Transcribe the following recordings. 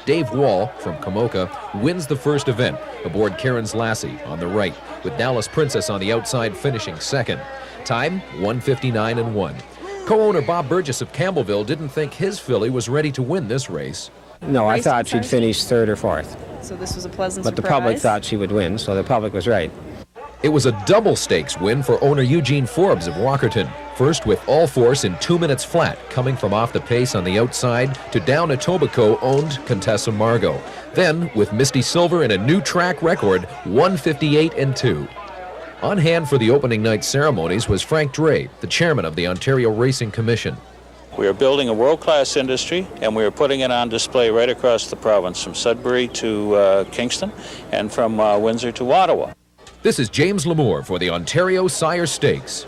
Dave Wall from Komoka wins the first event aboard Karen's Lassie on the right, with Dallas Princess on the outside finishing second. Time 1:59.1. Co-owner Bob Burgess of Campbellville didn't think his filly was ready to win this race. No, I thought she'd finish third or fourth. So this was a pleasant surprise. But the public thought she would win, so the public was right. It was a double stakes win for owner Eugene Forbes of Walkerton. First with all force in 2 minutes flat, coming from off the pace on the outside to down Etobicoke-owned Contessa Margot. Then with Misty Silver in a new track record, 1:58.2. On hand for the opening night ceremonies was Frank Dre, the chairman of the Ontario Racing Commission. We are building a world-class industry, and we are putting it on display right across the province, from Sudbury to Kingston and from Windsor to Ottawa. This is James Lamour for the Ontario Sire Stakes.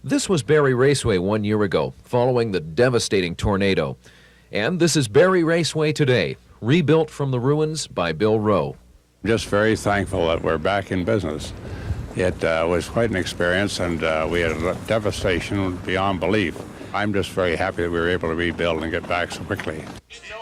This was Barrie Raceway 1 year ago, following the devastating tornado. And this is Barrie Raceway today, rebuilt from the ruins by Bill Rowe. Just very thankful that we're back in business. It was quite an experience, and we had a devastation beyond belief. I'm just very happy that we were able to rebuild and get back so quickly.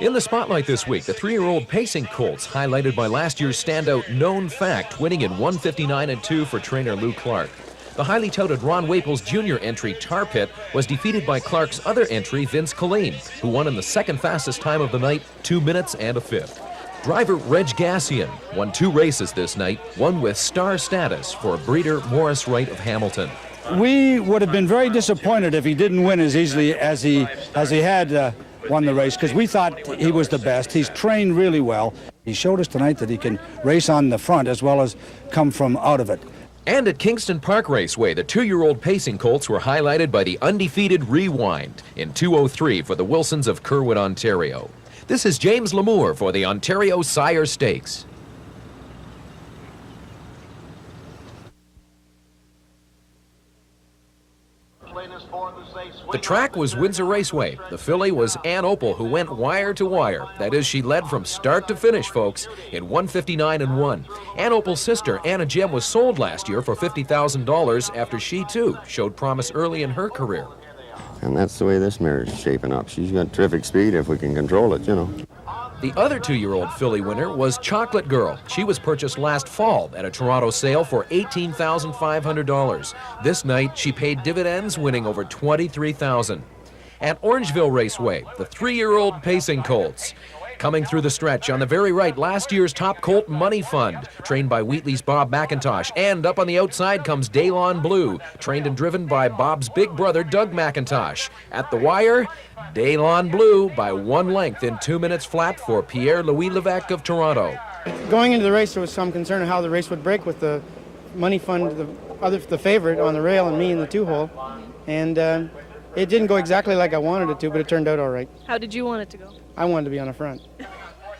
In the spotlight this week, the 3-year-old Pacing Colts, highlighted by last year's standout Known Fact, winning in 1:59.2 for trainer Lou Clark. The highly touted Ron Waples Jr. entry, Tar Pit, was defeated by Clark's other entry, Vince Colleen, who won in the second fastest time of the night, 2 minutes and a fifth. Driver Reg Gassian won 2 races this night, one with star status for breeder Morris Wright of Hamilton. We would have been very disappointed if he didn't win as easily as he had won the race, because we thought he was the best. He's trained really well. He showed us tonight that he can race on the front as well as come from out of it. And at Kingston Park Raceway, the 2-year-old Pacing Colts were highlighted by the undefeated Rewind in 2:03 for the Wilsons of Kerwood, Ontario. This is James Lamour for the Ontario Sire Stakes. The track was Windsor Raceway. The filly was Ann Opal, who went wire to wire. That is, she led from start to finish, folks, in 1:59.1. Ann Opal's sister, Anna Gem, was sold last year for $50,000 after she, too, showed promise early in her career. And that's the way this mare's shaping up. She's got terrific speed if we can control it, you know. The other 2-year-old filly winner was Chocolate Girl. She was purchased last fall at a Toronto sale for $18,500. This night, she paid dividends, winning over $23,000. At Orangeville Raceway, the 3-year-old Pacing Colts. Coming through the stretch on the very right, last year's top colt, Money Fund, trained by Wheatley's Bob McIntosh. And up on the outside comes Daylon Blue, trained and driven by Bob's big brother, Doug McIntosh. At the wire, Daylon Blue by 1 length in 2 minutes flat for Pierre-Louis Levesque of Toronto. Going into the race, there was some concern of how the race would break with the Money Fund, the favorite, on the rail, and me in the 2-hole. And it didn't go exactly like I wanted it to, but it turned out all right. How did you want it to go? I wanted to be on the front.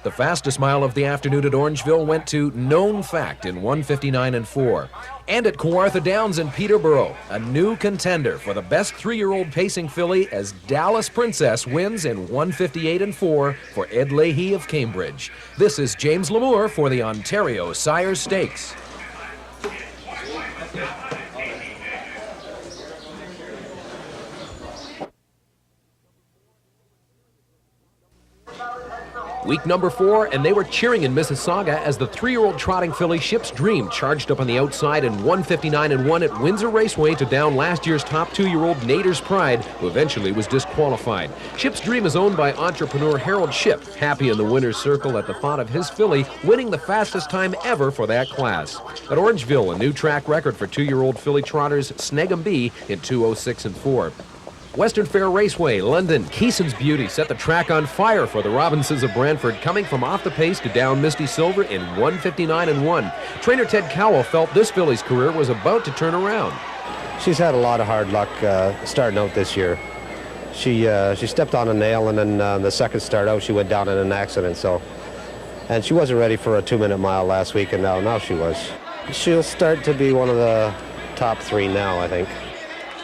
The fastest mile of the afternoon at Orangeville went to Known Fact in 1:59.4. And at Kawartha Downs in Peterborough, a new contender for the best 3-year-old Pacing filly as Dallas Princess wins in 1:58.4 for Ed Leahy of Cambridge. This is James Lamour for the Ontario Sire Stakes. Week number 4, and they were cheering in Mississauga as the 3-year-old trotting filly Ship's Dream charged up on the outside in 1:59.1 at Windsor Raceway to down last year's top 2-year-old Nader's Pride, who eventually was disqualified. Ship's Dream is owned by entrepreneur Harold Ship, happy in the winner's circle at the thought of his filly winning the fastest time ever for that class. At Orangeville, a new track record for 2-year-old filly trotters Sneggum B in 2:06.4. Western Fair Raceway, London, Keeson's Beauty set the track on fire for the Robinsons of Brantford, coming from off the pace to down Misty Silver in 1:59.1. Trainer Ted Cowell felt this filly's career was about to turn around. She's had a lot of hard luck starting out this year. She stepped on a nail, and then the second start out, she went down in an accident. And she wasn't ready for a 2-minute mile last week, and now she was. She'll start to be one of the top 3 now, I think.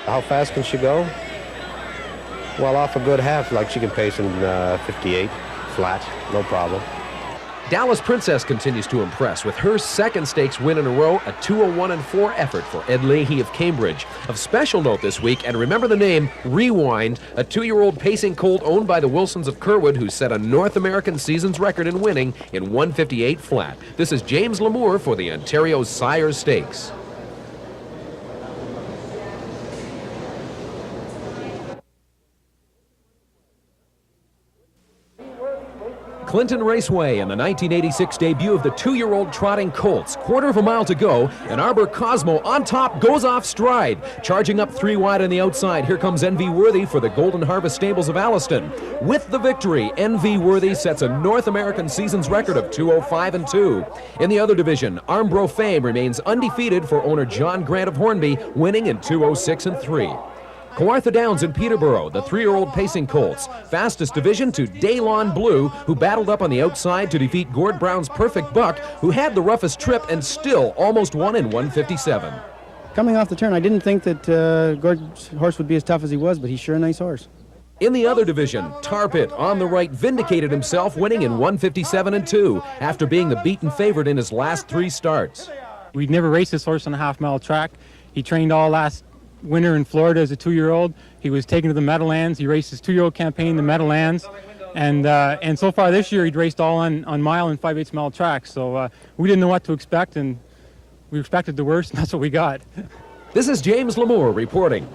How fast can she go? Well, off a good half, like she can pace in 58, flat, no problem. Dallas Princess continues to impress with her second stakes win in a row, a 2:01.4 effort for Ed Leahy of Cambridge. Of special note this week, and remember the name, Rewind, a 2-year-old pacing colt owned by the Wilsons of Kerwood who set a North American seasons record in winning in 1:58 flat. This is James Lamour for the Ontario Sires Stakes. Clinton Raceway and the 1986 debut of the 2-year-old trotting colts. Quarter of a mile to go, and Arbor Cosmo on top goes off stride. Charging up 3 wide on the outside, here comes NV Worthy for the Golden Harvest Stables of Alliston. With the victory, NV Worthy sets a North American seasons record of 2:05.2. In the other division, Armbro Fame remains undefeated for owner John Grant of Hornby, winning in 2:06.3. Kawartha Downs in Peterborough, the 3-year-old pacing colts. Fastest division to Daylon Blue, who battled up on the outside to defeat Gord Brown's Perfect Buck, who had the roughest trip and still almost won in 1:57. Coming off the turn, I didn't think that Gord's horse would be as tough as he was, but he's sure a nice horse. In the other division, Tar Pit on the right vindicated himself, winning in 1:57.2 after being the beaten favorite in his last 3 starts. We'd never raced this horse on a half-mile track. He trained all last winter in Florida as a 2-year-old. He was taken to the Meadowlands. He raced his 2-year-old campaign in the Meadowlands, and so far this year he'd raced all on mile and 5/8 mile tracks. So we didn't know what to expect, and we expected the worst, and that's what we got. This is James Lamour reporting.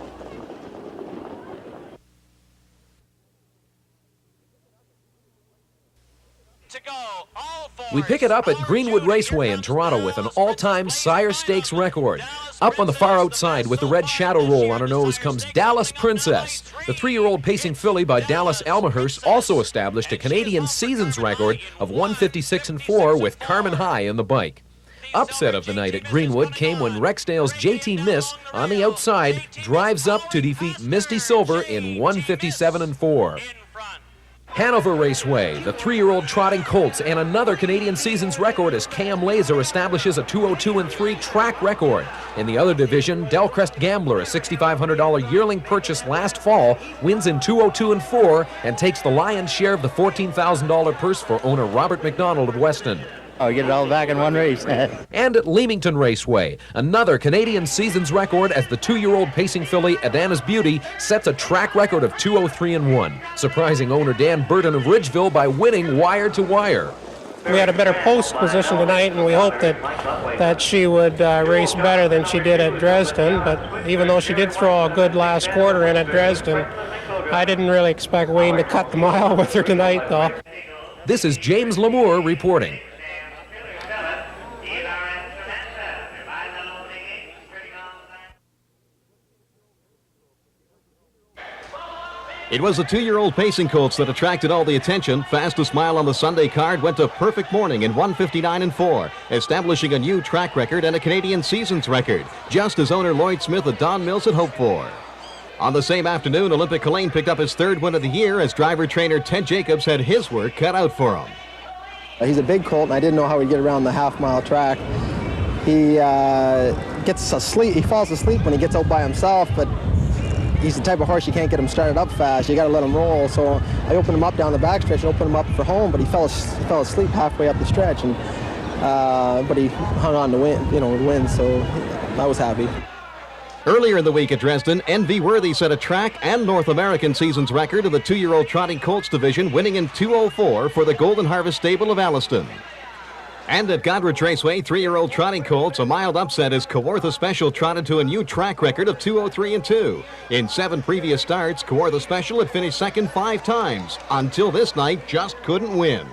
We pick it up at Greenwood Raceway in Toronto with an all-time Sire Stakes record. Up on the far outside with the red shadow roll on her nose comes Dallas Princess. The 3-year-old pacing filly by Dallas Almahurst also established a Canadian seasons record of 1:56.4 with Carmen High in the bike. Upset of the night at Greenwood came when Rexdale's JT Miss on the outside drives up to defeat Misty Silver in 1:57.4. Hanover Raceway, the 3-year-old trotting colts, and another Canadian seasons record as Cam Laser establishes a 2:02.3 track record. In the other division, Delcrest Gambler, a $6,500 yearling purchase last fall, wins in 2:02.4 and takes the lion's share of the $14,000 purse for owner Robert McDonald of Weston. Oh, get it all back in one race. And at Leamington Raceway, another Canadian seasons record as the 2-year-old pacing filly Adana's Beauty sets a track record of 2:03.1, surprising owner Dan Burton of Ridgeville by winning wire to wire. We had a better post position tonight, and we hoped that she would race better than she did at Dresden, but even though she did throw a good last quarter in at Dresden, I didn't really expect Wayne to cut the mile with her tonight, though. This is James Lamour reporting. It was the 2-year-old pacing colts that attracted all the attention. Fastest mile on the Sunday card went to Perfect Morning in 1:59.4, establishing a new track record and a Canadian seasons record, just as owner Lloyd Smith of Don Mills had hoped for. On the same afternoon, Olympic Helene picked up his 3rd win of the year as driver-trainer Ted Jacobs had his work cut out for him. He's a big colt, and I didn't know how he'd get around the half-mile track. He gets asleep. He falls asleep when he gets out by himself, but he's the type of horse you can't get him started up fast. You got to let him roll. So I opened him up down the backstretch and opened him up for home, but he fell asleep halfway up the stretch, and but he hung on to win. So I was happy. Earlier in the week at Dresden, NV Worthy set a track and North American seasons record of the 2-year-old trotting colts division, winning in 2:04 for the Golden Harvest Stable of Alliston. And at Godrich Raceway, 3-year-old trotting colts, a mild upset as Kawartha Special trotted to a new track record of 2:03.2. In 7 previous starts, Kawartha Special had finished second 5 times. Until this night, just couldn't win.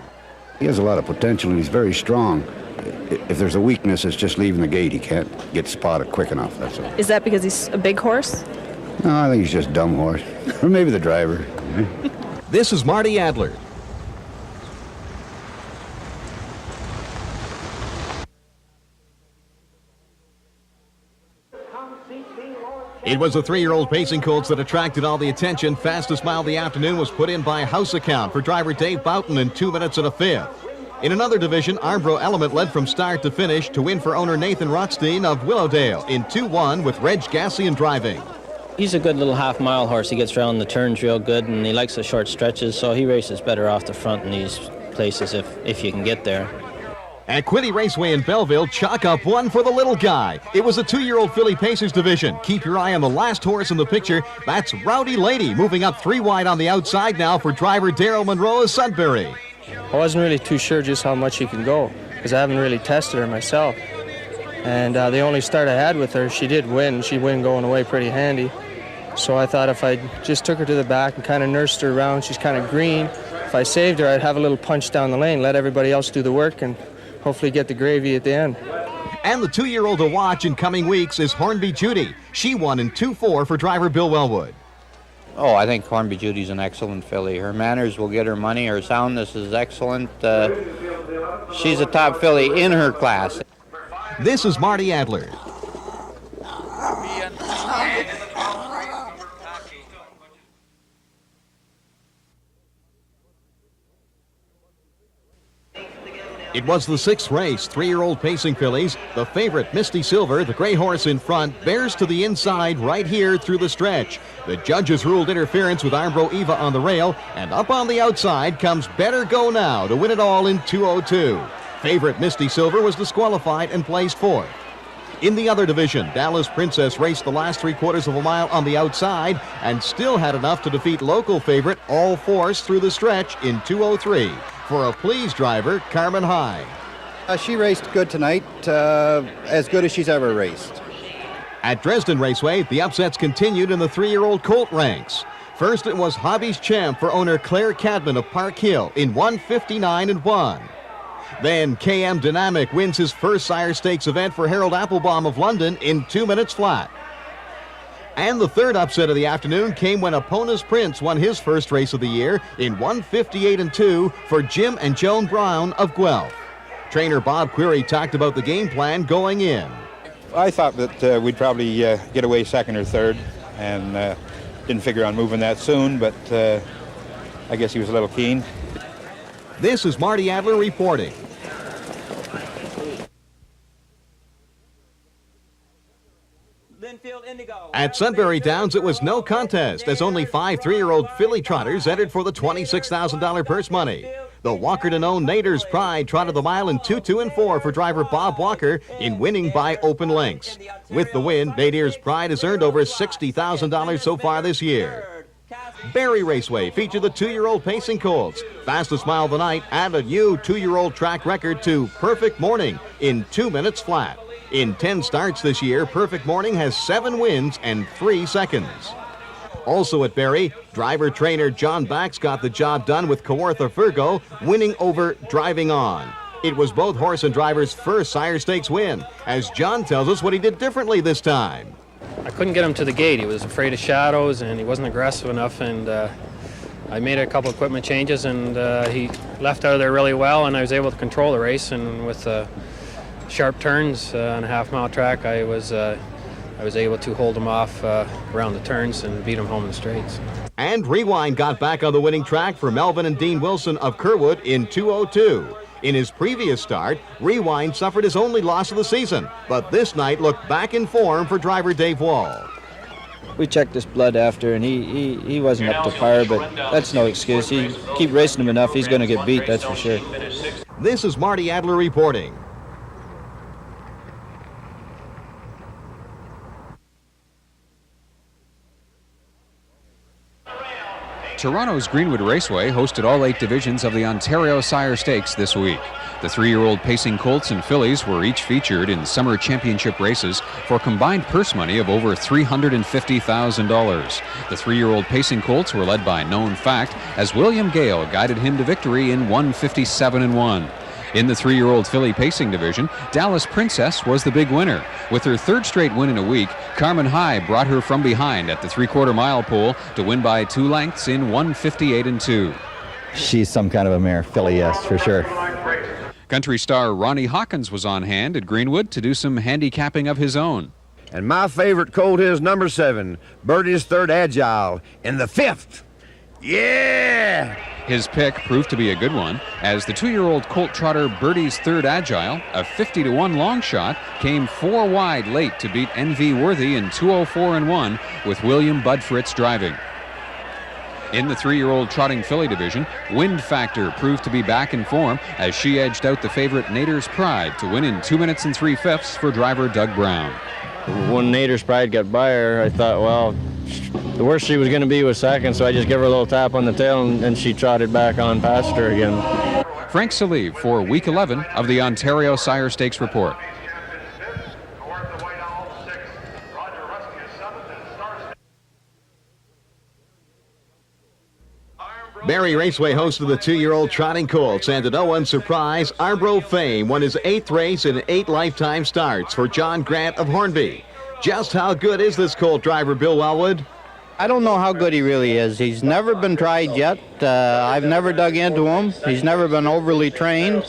He has a lot of potential and he's very strong. If there's a weakness, it's just leaving the gate. He can't get spotted quick enough, that's all. Is that because he's a big horse? No, I think he's just a dumb horse. Or maybe the driver. This is Marty Adler. It was the 3-year-old pacing colts that attracted all the attention. Fastest mile of the afternoon was put in by House Account for driver Dave Boughton in 2 minutes and a fifth. In another division, Arbro Element led from start to finish to win for owner Nathan Rothstein of Willowdale in 2-1 with Reg Gassian driving. He's a good little half-mile horse. He gets around the turns real good, and he likes the short stretches, so he races better off the front, and he's places if you can get there. At Quiddy Raceway in Belleville, chalk up one for the little guy. It was a 2-year-old filly Pacers division. Keep your eye on the last horse in the picture. That's Rowdy Lady, moving up 3 wide on the outside now for driver Daryl Monroe of Sudbury. I wasn't really too sure just how much she can go because I haven't really tested her myself. And the only start I had with her, she did win. She'd win going away pretty handy. So I thought if I just took her to the back and kind of nursed her around, she's kind of green. If I saved her, I'd have a little punch down the lane, let everybody else do the work, and hopefully get the gravy at the end. And the 2-year-old to watch in coming weeks is Hornby Judy. She won in 2-4 for driver Bill Wellwood. Oh, I think Hornby Judy's an excellent filly. Her manners will get her money. Her soundness is excellent. She's a top filly in her class. This is Marty Adler. It was the 6th race, 3-year-old pacing fillies. The favorite, Misty Silver, the gray horse in front, bears to the inside right here through the stretch. The judges ruled interference with Armbro Eva on the rail, and up on the outside comes Better Go Now to win it all in 2:02. Favorite Misty Silver was disqualified and placed 4th. In the other division, Dallas Princess raced the last 3/4 of a mile on the outside and still had enough to defeat local favorite All Force through the stretch in 2:03. For a pleased driver, Carmen High. She raced good tonight, as good as she's ever raced. At Dresden Raceway, the upsets continued in the 3-year-old colt ranks. First, it was Hobby's Champ for owner Claire Cadman of Park Hill in 1:59.1. Then KM Dynamic wins his first Sire Stakes event for Harold Applebaum of London in 2 minutes flat. And the third upset of the afternoon came when Epona's Prince won his first race of the year in 1:58.2 for Jim and Joan Brown of Guelph. Trainer Bob Query talked about the game plan going in. I thought that we'd probably get away second or third, and didn't figure on moving that soon, but I guess he was a little keen. This is Marty Adler reporting. At Sudbury Downs, it was no contest, as only 5 3-year-old filly trotters entered for the $26,000 purse money. The Walkerton-owned Nader's Pride trotted the mile in 2:2.4 for driver Bob Walker in winning by open lengths. With the win, Nader's Pride has earned over $60,000 so far this year. Barrie Raceway featured the 2-year-old pacing colts. Fastest mile of the night added a new 2-year-old track record to Perfect Morning in 2 minutes flat. In 10 starts this year, Perfect Morning has 7 wins and 3 seconds. Also at Barrie, driver-trainer John Bax got the job done with Kawartha Virgo, winning over Driving On. It was both horse and driver's first Sire Stakes win, as John tells us what he did differently this time. I couldn't get him to the gate. He was afraid of shadows and he wasn't aggressive enough, and I made a couple equipment changes, and he left out of there really well, and I was able to control the race, and with sharp turns on a half-mile track, I was able to hold him off around the turns and beat him home in the straights. And Rewind got back on the winning track for Melvin and Dean Wilson of Kerwood in 2:02. In his previous start, Rewind suffered his only loss of the season, but this night looked back in form for driver Dave Wall. We checked his blood after, and he wasn't up to par, but that's no excuse. You keep racing him enough, he's going to get beat, that's for sure. This is Marty Adler reporting. Toronto's Greenwood Raceway hosted all 8 divisions of the Ontario Sire Stakes this week. The 3-year-old pacing colts and fillies were each featured in summer championship races for combined purse money of over $350,000. The 3-year-old pacing colts were led by Known Fact, as William Gale guided him to victory in 1:57.1. In the 3-year-old filly pacing division, Dallas Princess was the big winner. With her 3rd straight win in a week, Carmen High brought her from behind at the 3/4 mile pole to win by 2 lengths in 1:58.2. She's some kind of a mare, filly, yes, for sure. Country star Ronnie Hawkins was on hand at Greenwood to do some handicapping of his own. And my favorite colt is number 7, Birdie's Third Agile, in the 5th. Yeah! His pick proved to be a good one, as the 2-year-old colt trotter Birdie's Third Agile, a 50-1 long shot, came 4 wide late to beat NV Worthy in 2:04.1 with William Bud Fritz driving. In the 3-year-old trotting filly division, Wind Factor proved to be back in form as she edged out the favorite Nader's Pride to win in 2 minutes and 3/5 for driver Doug Brown. When Nader's Pride got by her, I thought, well, the worst she was going to be was second, so I just gave her a little tap on the tail, and she trotted back on past her again. Frank Salive for Week 11 of the Ontario Sire Stakes Report. Barrie Raceway hosted the 2-year-old trotting colts, and to no one's surprise, Arbro Fame won his 8th race in 8 lifetime starts for John Grant of Hornby. Just how good is this colt driver, Bill Wellwood? I don't know how good he really is. He's never been tried yet. I've never dug into him. He's never been overly trained.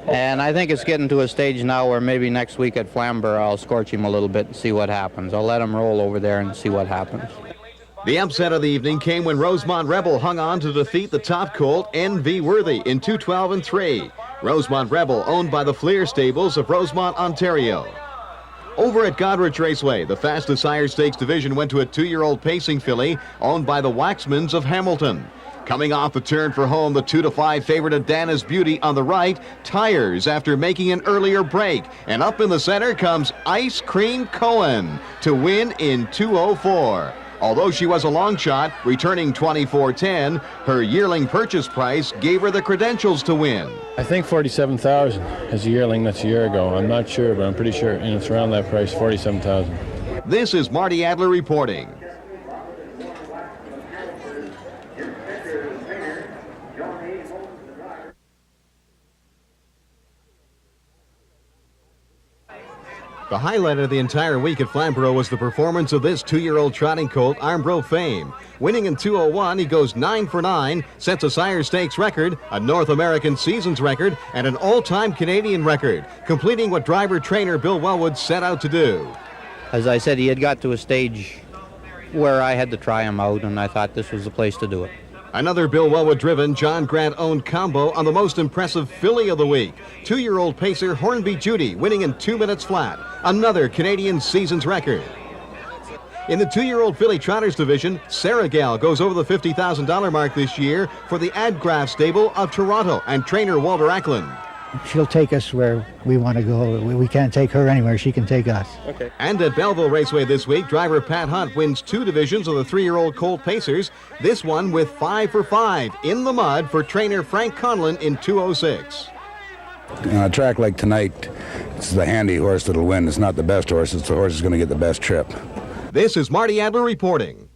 And I think it's getting to a stage now where maybe next week at Flamborough I'll scorch him a little bit and see what happens. I'll let him roll over there and see what happens. The upset of the evening came when Rosemont Rebel hung on to defeat the top colt, N.V. Worthy, in 2:12 and 3. Rosemont Rebel, owned by the Fleer Stables of Rosemont, Ontario. Over at Goderich Raceway, the fastest Sire Stakes division went to a 2-year-old pacing filly owned by the Waxmans of Hamilton. Coming off the turn for home, the 2-5 favorite Adana's Beauty on the right tires after making an earlier break. And up in the center comes Ice Cream Cohen to win in 2:04. Although she was a long shot, returning 24.10, her yearling purchase price gave her the credentials to win. I think $47,000 as a yearling. That's a year ago. I'm not sure, but I'm pretty sure it's around that price, $47,000. This is Marty Adler reporting. The highlight of the entire week at Flamborough was the performance of this 2-year-old trotting colt, Arbro Fame. Winning in 2:01, he goes 9 for 9, sets a Sire Stakes record, a North American Seasons record, and an all-time Canadian record, completing what driver-trainer Bill Wellwood set out to do. As I said, he had got to a stage where I had to try him out, and I thought this was the place to do it. Another Bill Wellwood-driven, John Grant-owned combo on the most impressive filly of the week. 2-year-old pacer Hornby Judy winning in 2 minutes flat. Another Canadian Seasons record. In the 2-year-old filly trotters division, Sarah Gale goes over the $50,000 mark this year for the Adgraf stable of Toronto and trainer Walter Ackland. She'll take us where we want to go. We can't take her anywhere. She can take us. Okay. And at Belleville Raceway this week, driver Pat Hunt wins 2 divisions of the 3-year-old colt pacers. This one with 5 for 5 in the mud for trainer Frank Conlon in 2:06. On a track like tonight, it's the handy horse that'll win. It's not the best horse. It's the horse that's going to get the best trip. This is Marty Adler reporting.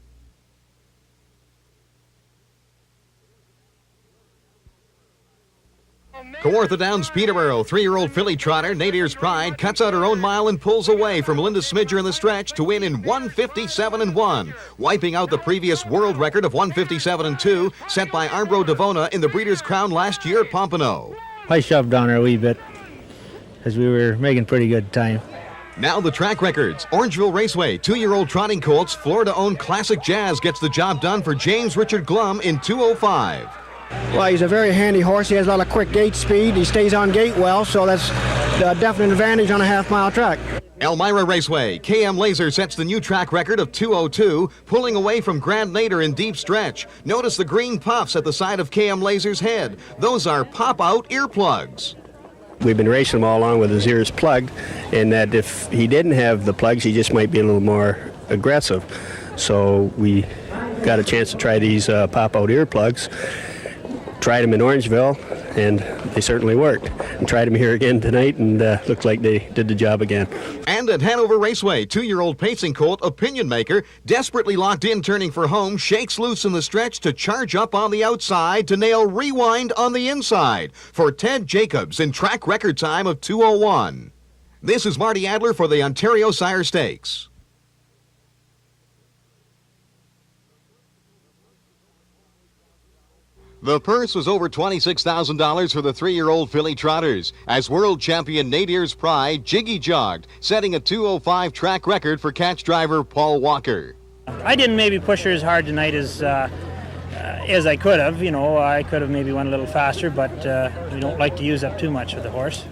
Kawartha Downs Peterborough, 3-year-old filly trotter, Nader's Pride, cuts out her own mile and pulls away from Linda Smidger in the stretch to win in 1:57.1, wiping out the previous world record of 1:57.2 set by Arbro Devona in the Breeders' Crown last year at Pompano. I shoved on her a wee bit as we were making pretty good time. Now the track records. Orangeville Raceway, 2-year-old trotting colts, Florida-owned Classic Jazz gets the job done for James Richard Glum in 2:05. Well, he's a very handy horse. He has a lot of quick gate speed. He stays on gate well, so that's a definite advantage on a half-mile track. Elmira Raceway, KM Laser sets the new track record of 2:02, pulling away from Grand Nader in deep stretch. Notice the green puffs at the side of KM Laser's head. Those are pop-out earplugs. We've been racing him all along with his ears plugged, and that if he didn't have the plugs, he just might be a little more aggressive. So we got a chance to try these pop-out earplugs. Tried them in Orangeville, and they certainly worked. And tried them here again tonight, and looked like they did the job again. And at Hanover Raceway, 2-year-old pacing colt, Opinion Maker, desperately locked in turning for home, shakes loose in the stretch to charge up on the outside to nail Rewind on the inside for Ted Jacobs in track record time of 2:01. This is Marty Adler for the Ontario Sire Stakes. The purse was over $26,000 for the 3-year-old filly trotters as world champion Nader's Pride jiggy jogged, setting a 2:05 track record for catch driver Paul Walker. I didn't maybe push her as hard tonight as I could have. You know, I could have maybe went a little faster, but we don't like to use up too much of the horse.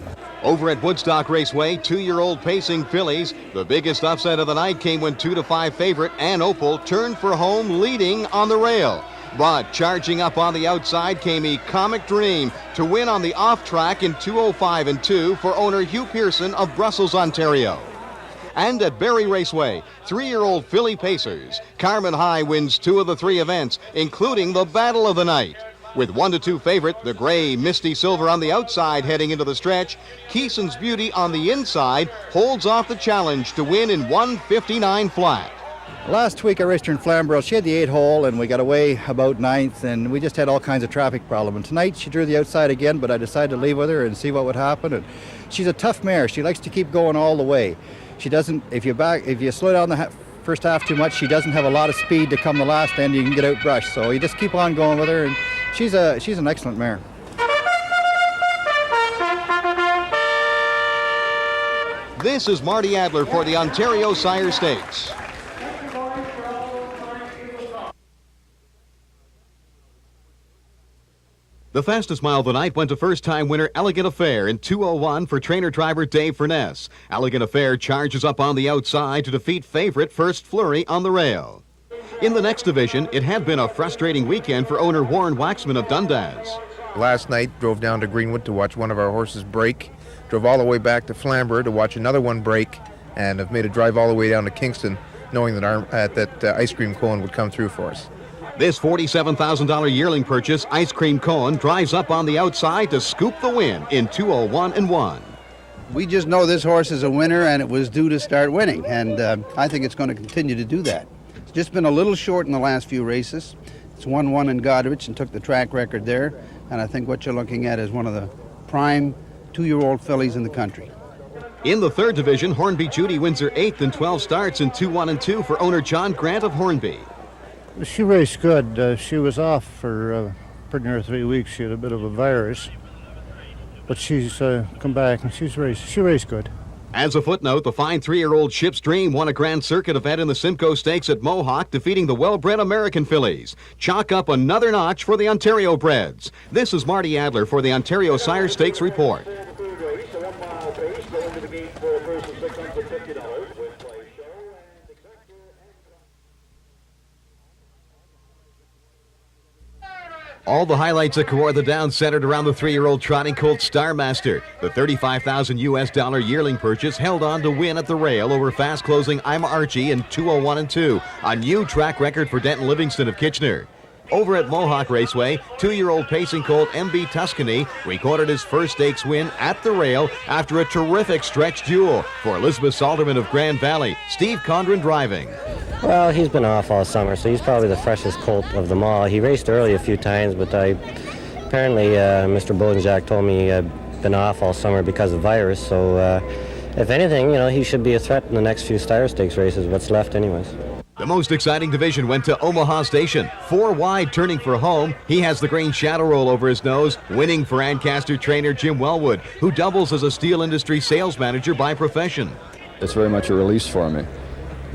Over at Woodstock Raceway, 2-year-old pacing fillies. The biggest upset of the night came when 2-5 favorite Ann Opal turned for home leading on the rail. But charging up on the outside came Comic Dream to win on the off track in 2:05 and 2 for owner Hugh Pearson of Brussels, Ontario. And at Barrie Raceway, 3-year-old filly pacers. Carmen High wins 2 of the 3 events, including the battle of the night. With 1-2 favorite, the gray Misty Silver on the outside heading into the stretch, Keeson's Beauty on the inside holds off the challenge to win in 1:59 flat. Last week I raced her in Flamborough. She had the 8-hole and we got away about 9th and we just had all kinds of traffic problems. And tonight she drew the outside again, but I decided to leave with her and see what would happen. And she's a tough mare. She likes to keep going all the way. She doesn't, if you slow down the first half too much, she doesn't have a lot of speed to come the last end. You can get outbrushed. So you just keep on going with her, and she's an excellent mare. This is Marty Adler for the Ontario Sire Stakes. The fastest mile of the night went to first-time winner Elegant Affair in 2:01 for trainer-driver Dave Furness. Elegant Affair charges up on the outside to defeat favorite First Flurry on the rail. In the next division, it had been a frustrating weekend for owner Warren Waxman of Dundas. Last night, drove down to Greenwood to watch one of our horses break. Drove all the way back to Flamborough to watch another one break, and have made a drive all the way down to Kingston, knowing that ice cream cone would come through for us. This $47,000 yearling purchase, Ice Cream Cone, drives up on the outside to scoop the win in 2:01 and 1. We just know this horse is a winner, and it was due to start winning, and I think it's going to continue to do that. It's just been a little short in the last few races. It's won one in Goderich and took the track record there, and I think what you're looking at is one of the prime 2-year-old fillies in the country. In the third division, Hornby Judy wins her 8th in 12 starts in 2:1 and 2 for owner John Grant of Hornby. She raced good. She was off for pretty near 3 weeks. She had a bit of a virus, but she's come back and she raced good. As a footnote, the fine 3-year-old Ship's Dream won a Grand Circuit event in the Simcoe Stakes at Mohawk, defeating the well-bred American fillies. Chalk up another notch for the Ontario breds. This is Marty Adler for the Ontario Sire Stakes Report. All the highlights at Kawartha Downs centered around the 3-year-old trotting colt Starmaster. The $35,000 yearling purchase held on to win at the rail over fast-closing Ima Archie in 2:01 and 2, a new track record for Denton Livingston of Kitchener. Over at Mohawk Raceway, 2-year-old pacing colt MB Tuscany recorded his first stakes win at the rail after a terrific stretch duel. For Elizabeth Salterman of Grand Valley, Steve Condren driving. Well, he's been off all summer, so he's probably the freshest colt of them all. He raced early a few times, but apparently Mr. Bodenjack told me he had been off all summer because of virus, so if anything, he should be a threat in the next few Sire Stakes races, what's left anyways. The most exciting division went to Omaha Station. 4 wide turning for home. He has the green shadow roll over his nose, winning for Ancaster trainer Jim Wellwood, who doubles as a steel industry sales manager by profession. It's very much a release for me.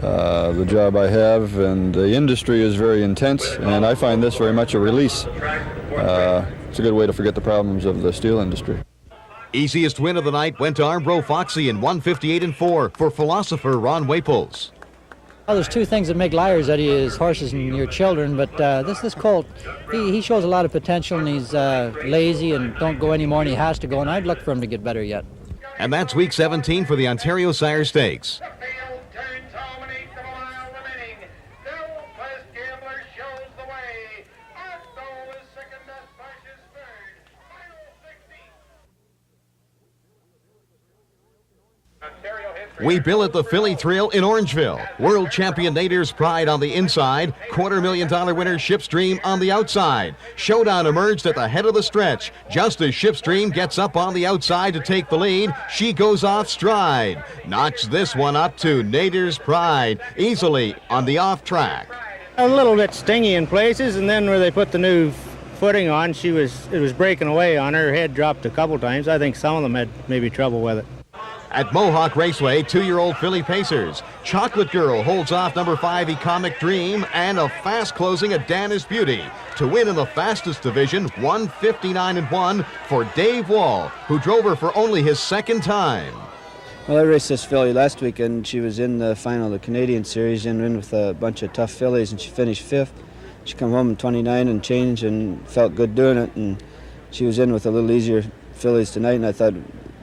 The job I have and the industry is very intense, and I find this very much a release. It's a good way to forget the problems of the steel industry. Easiest win of the night went to Armbro Foxy in 1:58 and 4 for philosopher Ron Waples. Well, there's two things that make liars out of you as horses and your children, but this colt, he shows a lot of potential, and he's lazy and don't go anymore, and he has to go, and I'd look for him to get better yet. And that's week 17 for the Ontario Sire Stakes. We billet the Philly Thrill in Orangeville. World champion Nader's Pride on the inside. $250,000 winner Ship's Dream on the outside. Showdown emerged at the head of the stretch. Just as Ship's Dream gets up on the outside to take the lead, she goes off stride. Notch this one up to Nader's Pride, easily on the off track. A little bit stingy in places, and then where they put the new footing on, it was breaking away on her. Head dropped a couple times. I think some of them had maybe trouble with it. At Mohawk Raceway, 2-year-old filly pacers. Chocolate Girl holds off number 5 Economic Dream, and a fast closing at Danish Beauty to win in the fastest division, 1:59.1 for Dave Wall, who drove her for only his second time. Well, I raced this filly last week, and she was in the final of the Canadian Series and in with a bunch of tough fillies, and she finished 5th. She come home in 29 and change and felt good doing it, and she was in with a little easier fillies tonight, and I thought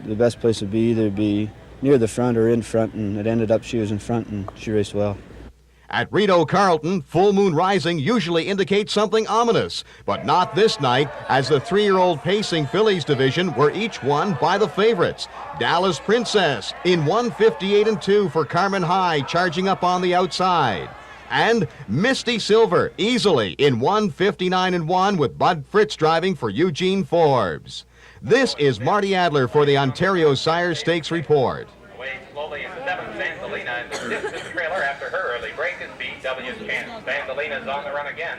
the best place would be either be near the front or in front, and it ended up she was in front, and she raced well. At Rideau Carlton, full moon rising usually indicates something ominous, but not this night, as the 3-year-old pacing fillies division were each won by the favorites. Dallas Princess in 1:58.2 for Carmen High, charging up on the outside. And Misty Silver easily in 1:59.1 with Bud Fritz driving for Eugene Forbes. This is Marty Adler for the Ontario Sire Stakes Report. Away slowly in 7th, Vandalina in the distant trailer. After her early break is BW's Chance. Vandalina's on the run again.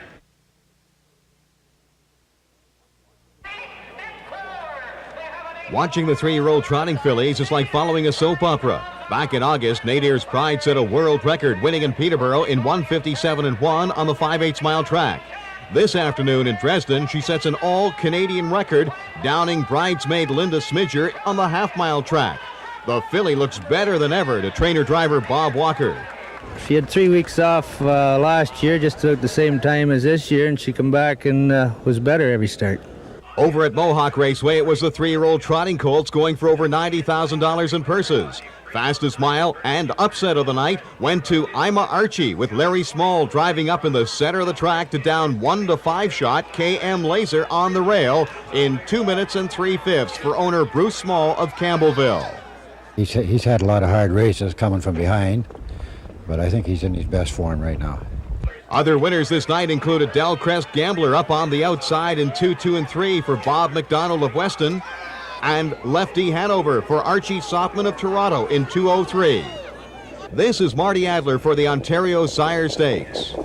Watching the 3-year-old trotting fillies is like following a soap opera. Back in August, Nadir's Pride set a world record, winning in Peterborough in 1:57.1 on the 5/8 mile track. This afternoon in Dresden, she sets an all-Canadian record, downing bridesmaid Linda Smidger on the half-mile track. The filly looks better than ever to trainer-driver Bob Walker. She had 3 weeks off last year, just about the same time as this year, and she come back and was better every start. Over at Mohawk Raceway, it was the 3-year-old trotting colts going for over $90,000 in purses. Fastest mile and upset of the night went to Ima Archie, with Larry Small driving up in the center of the track to down 1-5 shot KM Laser on the rail in 2 minutes and 3/5 for owner Bruce Small of Campbellville. He's had a lot of hard races coming from behind, but I think he's in his best form right now. Other winners this night included Del Crest Gambler up on the outside in 2, 2, and 3 for Bob McDonald of Weston, and Lefty Hanover for Archie Softman of Toronto in 2:03. This is Marty Adler for the Ontario Sire Stakes.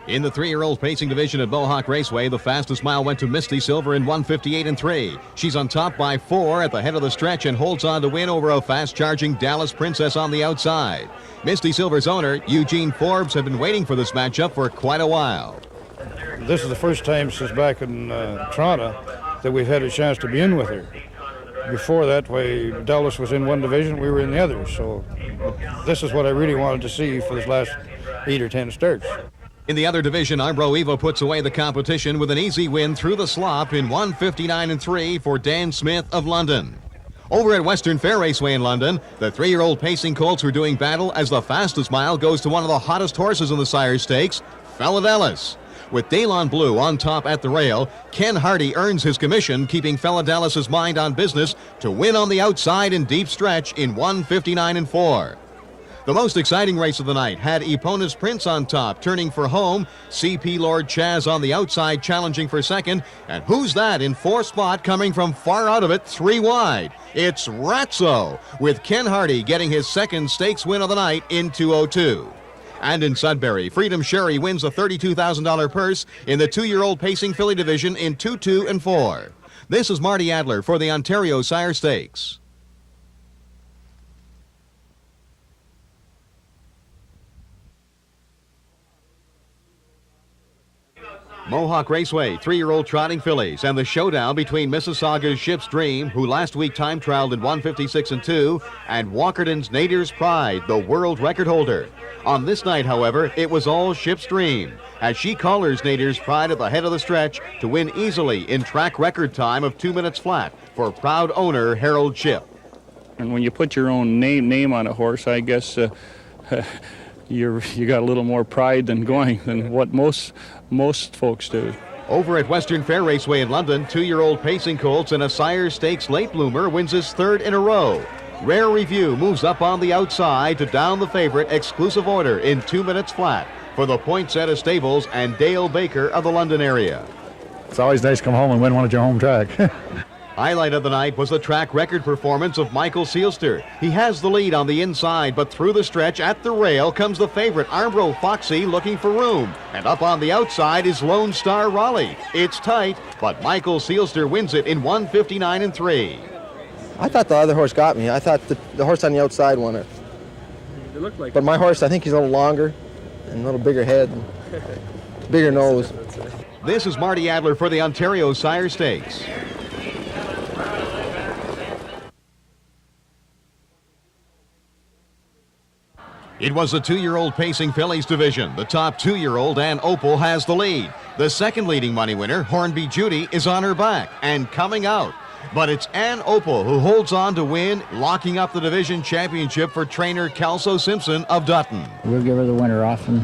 In the 3-year-old pacing division at Mohawk Raceway, the fastest mile went to Misty Silver in 1:58.3. She's on top by 4 at the head of the stretch and holds on to win over a fast-charging Dallas Princess on the outside. Misty Silver's owner, Eugene Forbes, had been waiting for this matchup for quite a while. This is the first time since back in Toronto that we've had a chance to be in with her. Before that, way Dallas was in one division, we were in the other. So this is what I really wanted to see for this last 8 or 10 starts. In the other division, Arbro Evo puts away the competition with an easy win through the slop in 1:59.3 for Dan Smith of London. Over at Western Fair Raceway in London, the 3-year-old pacing colts were doing battle as the fastest mile goes to one of the hottest horses in the Sire Stakes, Philadelphus. With Dalon Blue on top at the rail, Ken Hardy earns his commission, keeping Philadelphus's mind on business to win on the outside in deep stretch in 1:59.4. The most exciting race of the night had Epona's Prince on top, turning for home, CP Lord Chaz on the outside, challenging for second, and who's that in 4th spot coming from far out of it, 3 wide? It's Ratso, with Ken Hardy getting his second stakes win of the night in 2:02. And in Sudbury, Freedom Sherry wins a $32,000 purse in the 2-year-old pacing filly division in 2-2 and 4. This is Marty Adler for the Ontario Sire Stakes. Mohawk Raceway, 3-year-old trotting fillies, and the showdown between Mississauga's Ship's Dream, who last week time trialed in 1:56.2, and Walkerton's Nadir's Pride, the world record holder. On this night, however, it was all Ship's Dream, as she collars Nadir's Pride at the head of the stretch to win easily in track record time of 2 minutes flat for proud owner Harold Ship. And when you put your own name on a horse, I guess you got a little more pride than what most folks do. Over at Western Fair Raceway in London, 2-year-old pacing colts and a Sire Stakes late bloomer wins his 3rd in a row. Rare Review moves up on the outside to down the favorite Exclusive Order in 2 minutes flat for the Poinsettia Stables and Dale Baker of the London area. It's always nice to come home and win one at your home track. Highlight of the night was the track record performance of Michael Seelster. He has the lead on the inside, but through the stretch at the rail comes the favorite Armbro Foxy looking for room. And up on the outside is Lone Star Raleigh. It's tight, but Michael Seelster wins it in 1:59 3. I thought the other horse got me. I thought the horse on the outside won it. It looked like But my horse, I think he's a little longer and a little bigger head, and bigger nose. This is Marty Adler for the Ontario Sire Stakes. It was the 2-year-old Pacing Fillies division. The top 2-year-old, Ann Opal, has the lead. The second leading money winner, Hornby Judy, is on her back and coming out. But it's Ann Opal who holds on to win, locking up the division championship for trainer Kelso Simpson of Dutton. We'll give her the winter off and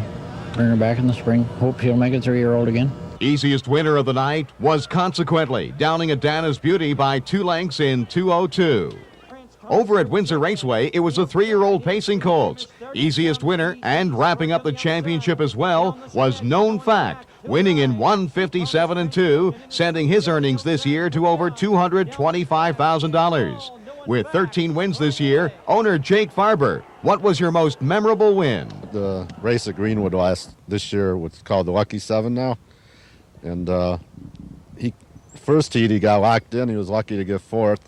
bring her back in the spring. Hope she'll make a 3-year-old again. Easiest winner of the night was Consequently, downing Adana's Beauty by 2 lengths in 2:02. Over at Windsor Raceway, it was the 3-year-old Pacing Colts. Easiest winner and wrapping up the championship as well was Known Fact, winning in 1:57 2, sending his earnings this year to over $225,000. With 13 wins this year, owner Jake Farber, what was your most memorable win? The race at Greenwood this year was called the Lucky 7 now. And first heat he got locked in. He was lucky to get 4th.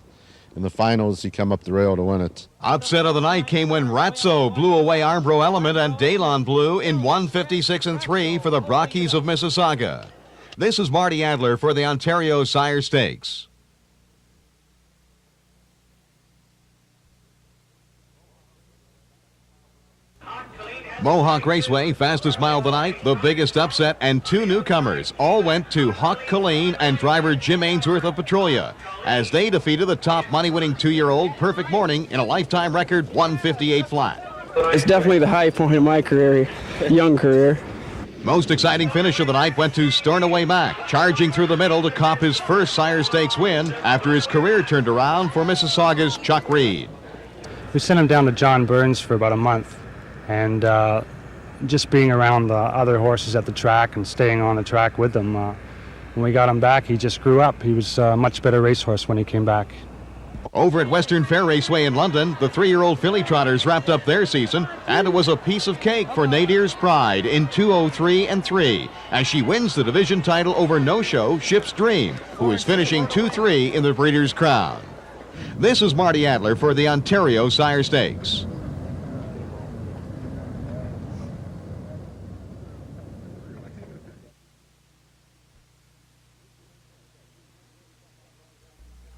In the finals, he came up the rail to win it. Upset of the night came when Ratso blew away Armbro Element and Dalon Blue in 1:56 3 for the Brockies of Mississauga. This is Marty Adler for the Ontario Sire Stakes. Mohawk Raceway, fastest mile of the night, the biggest upset, and 2 newcomers all went to Hawk Colleen and driver Jim Ainsworth of Petrolia as they defeated the top money-winning 2-year-old Perfect Morning in a lifetime record 1:58 flat. It's definitely the high point of my career, young career. Most exciting finish of the night went to Stornoway Mac, charging through the middle to cop his first Sire Stakes win after his career turned around for Mississauga's Chuck Reed. We sent him down to John Burns for about a month. And just being around the other horses at the track and staying on the track with them, when we got him back, he just grew up. He was a much better racehorse when he came back. Over at Western Fair Raceway in London, the 3-year-old filly trotters wrapped up their season, and it was a piece of cake for Nadir's Pride in 2:03 3 as she wins the division title over no-show Ship's Dream, who is finishing 2-3 in the Breeders' Crown. This is Marty Adler for the Ontario Sire Stakes.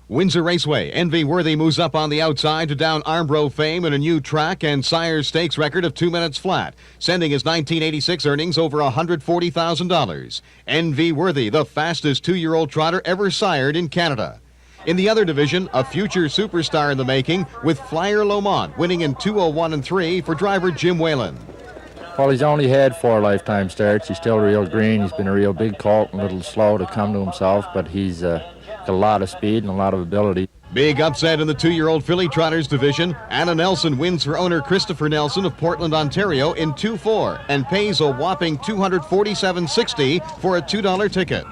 Windsor Raceway, Envy Worthy moves up on the outside to down Armbro Fame in a new track and Sire Stakes record of 2 minutes flat, sending his 1986 earnings over $140,000. Envy Worthy, the fastest 2-year-old trotter ever sired in Canada. In the other division, a future superstar in the making with Flyer Lomont winning in 2:01 3 for driver Jim Whalen. Well, he's only had 4 lifetime starts. He's still real green. He's been a real big colt and a little slow to come to himself, but he's got a lot of speed and a lot of ability. Big upset in the 2-year-old filly trotters division. Anna Nelson wins for owner Christopher Nelson of Portland, Ontario in 2-4 and pays a whopping $247.60 for a $2 ticket.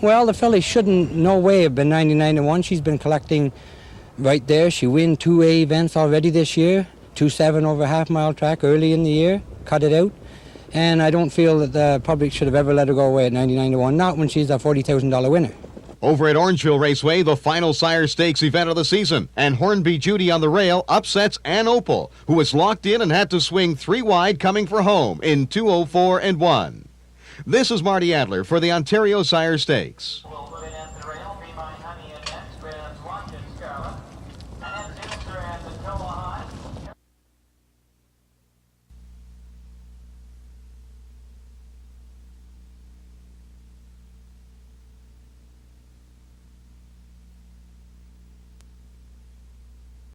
Well, the filly shouldn't no way have been 99-1. She's been collecting right there. She won 2A events already this year. 2-7 over half-mile track early in the year. Cut it out. And I don't feel that the public should have ever let her go away at 99-1. Not when she's a $40,000 winner. Over at Orangeville Raceway, the final Sire Stakes event of the season, and Hornby Judy on the rail upsets Ann Opal, who was locked in and had to swing 3 wide coming for home in 2:04 1. This is Marty Adler for the Ontario Sire Stakes.